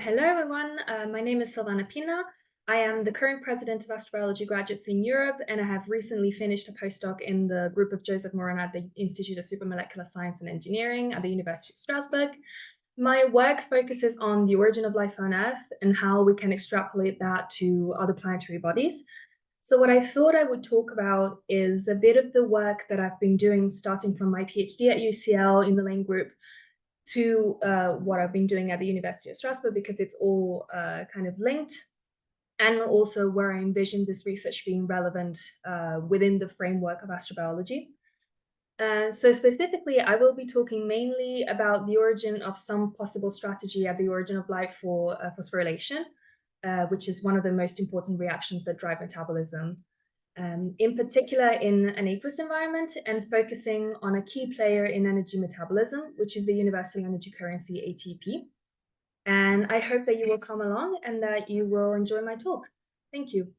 Hello, everyone. My name is Silvana Pinna. I am the current president of Astrobiology graduates in Europe, and I have recently finished a postdoc in the group of Joseph Morana at the Institute of Supramolecular Science and Engineering at the University of Strasbourg. My work focuses on the origin of life on Earth and how we can extrapolate that to other planetary bodies. So what I thought I would talk about is a bit of the work that I've been doing starting from my PhD at UCL in the Lane Group to what I've been doing at the University of Strasbourg, because it's all kind of linked, and also where I envision this research being relevant within the framework of astrobiology. So specifically, I will be talking mainly about the origin of some possible strategy at the origin of life for phosphorylation, which is one of the most important reactions that drive metabolism. In particular in an aqueous environment, and focusing on a key player in energy metabolism, which is the universal energy currency, ATP. And I hope that you will come along and that you will enjoy my talk. Thank you.